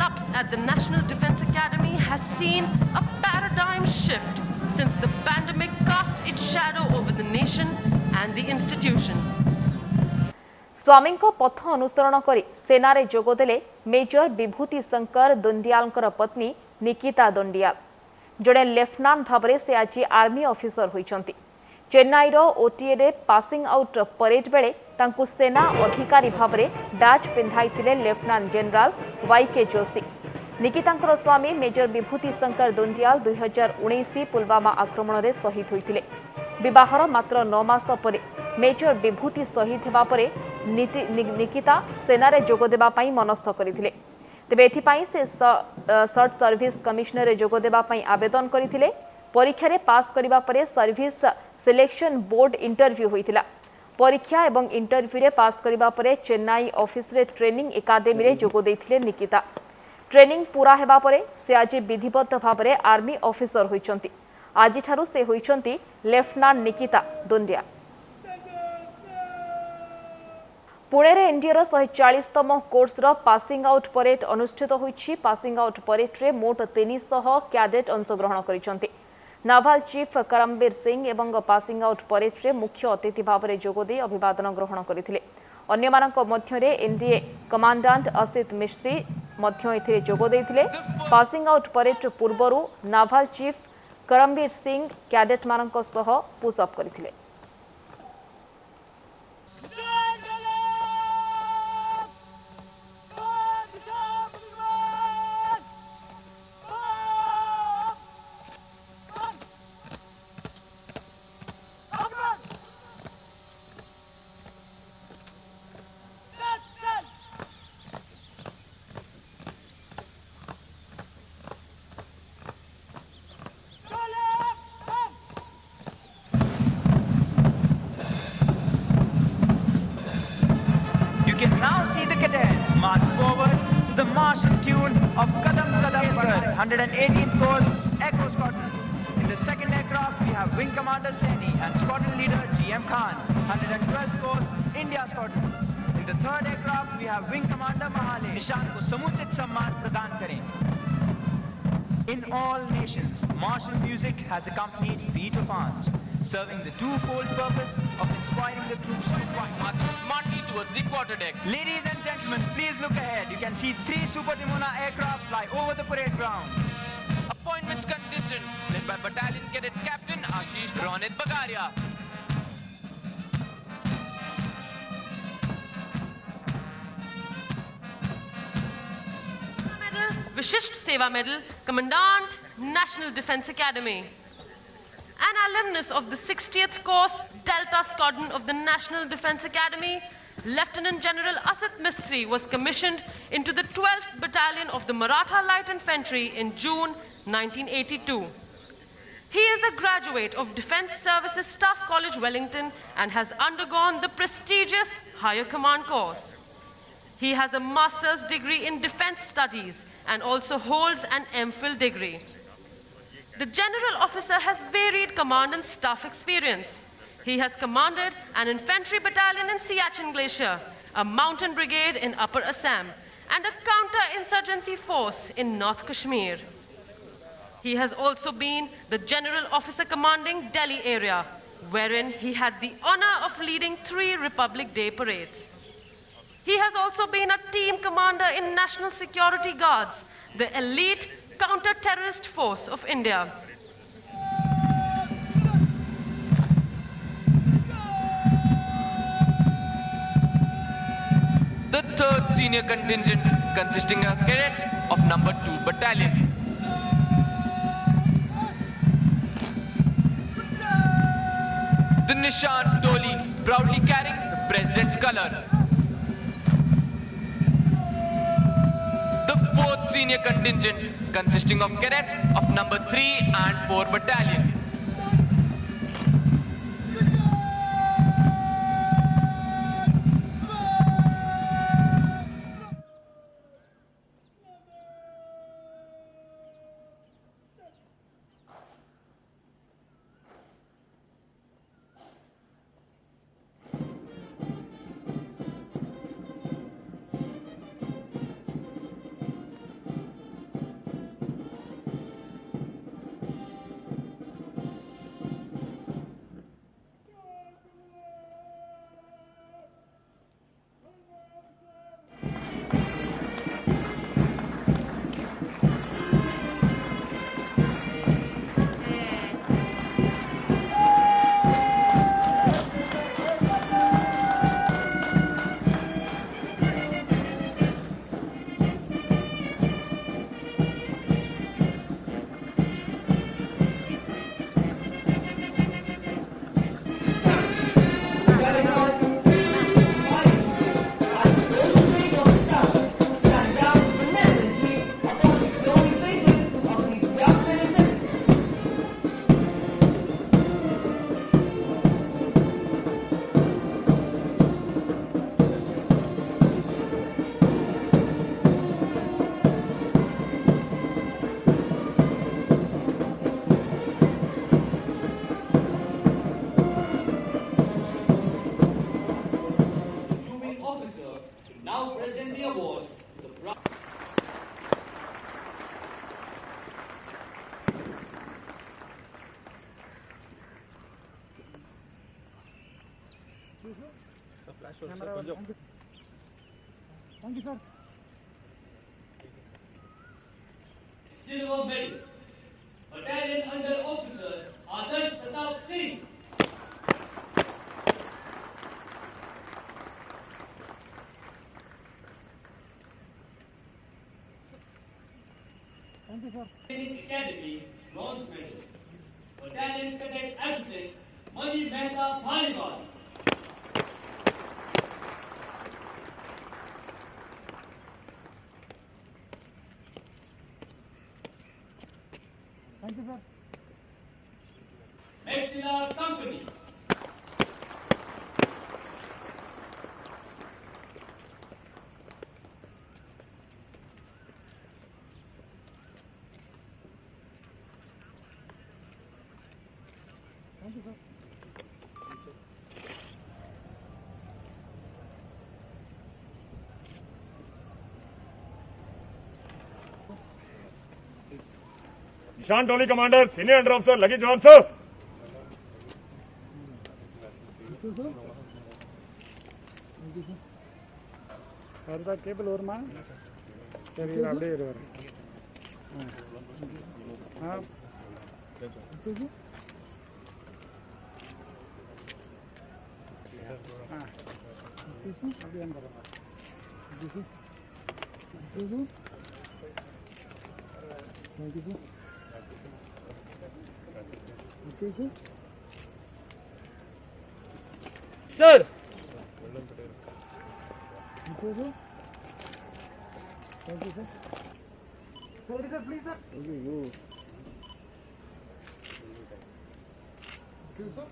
develops at the National Defence Academy has seen a paradigm shift since the pandemic cast its shadow over the nation and the institution. स्वामी पथ अनुसरण कर सेना रे जोगदेले major Vibhuti Shankar दुंडियाल पत्नी निकिता दुंडियाल जड़े lieutenant भाव से आज आर्मी ऑफिसर होइचंती। चेन्नईर ओटीए रे पासिंग आउट परेड बेले तांकु सेना अधिकारी भाव में बैच पिंधाइथिले लेफ्टिनेंट जनरल वाईके जोशी। निकितांकर स्वामी मेजर विभूति शंकर दुंडियाल 2019 पुलवामा आक्रमण में शहीद होइथिले। विवाहर मात्र 9 मास पर मेजर विभूति शहीद हेबा परे निकिता सेना जोग देबा पई मनस्थ करथिले। तेबे एथिपाई से सर्च सर्विस कमिश्नर रे जोग देबा पई आवेदन करथिले। परीक्षा रे पास करिबा परे सर्विस सिलेक्शन बोर्ड इंटरव्यू होइतिला। परीक्षा एवं इंटरव्यू रे पास करिबा परे चेन्नई ऑफिस रे ट्रेनिंग एकाडेमी रे जोग दैथिले निकिता। ट्रेनिंग पूरा हेबा परे से आज विधिवत भाव में आर्मी ऑफिसर होइचंती। आज ठारू से होइचंती लेफ्टिनेंट निकिता दुंडिया। पुणे रे एनडीए रो 140तम कोर्स रो पासिंग आउट परेड अनुष्ठित होइछि। पासिंग आउट परेड रे मोट 300 कैडेट अंशग्रहण करिसंती। नाभाल चीफ करमबीर सिंह एवं पासिंग आउट परेड रे मुख्य अतिथि भाव में जोगदे अभिवादन ग्रहण करथिले। अन्यमानक मध्यरे एनडीए कमांडेंट असित मिश्री मध्य एथिरे जोग दैथिले। पासिंग आउट परेड पूर्वरु naval chief Karambir Singh cadet मानक सह पुशअप करथिले। You can now see the cadets march forward to the martial tune of Kadam Kadam Badar, 118th Course Echo Squadron. In the second aircraft, we have Wing Commander Saini and Squadron Leader GM Khan, 112th Course India Squadron. In the third aircraft, we have Wing Commander Mahale. निशान को समुचित सम्मान प्रदान करें. In all nations, martial music has accompanied feat of arms, serving the twofold purpose of inspiring the troops to fight. Marching smartly towards the quarterdeck. Ladies and gentlemen, please look ahead. You can see 3 Super Timona aircraft fly over the parade ground. Appointments contingent, led by Battalion Cadet Captain Ashish Ronit Bagaria. Vishisht Seva Medal, Commandant, National Defence Academy. An alumnus of the 60th Course Delta Squadron of the National Defence Academy, Lieutenant General Asit Mistry was commissioned into the 12th Battalion of the Maratha Light Infantry in June 1982. He is a graduate of Defence Services Staff College, Wellington, and has undergone the prestigious Higher Command course. He has a master's degree in Defence Studies and also holds an MPhil degree. The General Officer has varied command and staff experience. He has commanded an infantry battalion in Siachen Glacier, a mountain brigade in Upper Assam, and a counter-insurgency force in North Kashmir. He has also been the General Officer commanding Delhi area, wherein he had the honor of leading 3 Republic Day parades. He has also been a team commander in National Security Guards, the elite counter-terrorist force of India. The 3rd Senior Contingent, consisting of cadets of number 2 Battalion. The Nishan Toli, proudly carrying the President's color. The 4th Senior Contingent, consisting of cadets of number 3 and 4 Battalion. present the awards to the Silver Medal, Battalion Under Officer Adarsh Pratap Singh. Academy Bronze Medal, Battalion Cadet Adjutant Mani Mehta Bhaliwal. Thank you, sir. Mehtila Company. Thank you, sir. Nishan Tony Commander, Senior Under Officer, Lucky John, sir. Thank you, sir. Thank you, sir. Arda cable over ma. Seri rabde iruvar. Ha. Thank you, sir. Ha. Thank you, sir. Abhi an karo. Thank you, sir. Thank you, sir. Thank you, sir. Thank you, sir. Sir. Thank you, sir. Thank you, sir. Sorry, sir, please, sir. Thank you. Thank you, sir.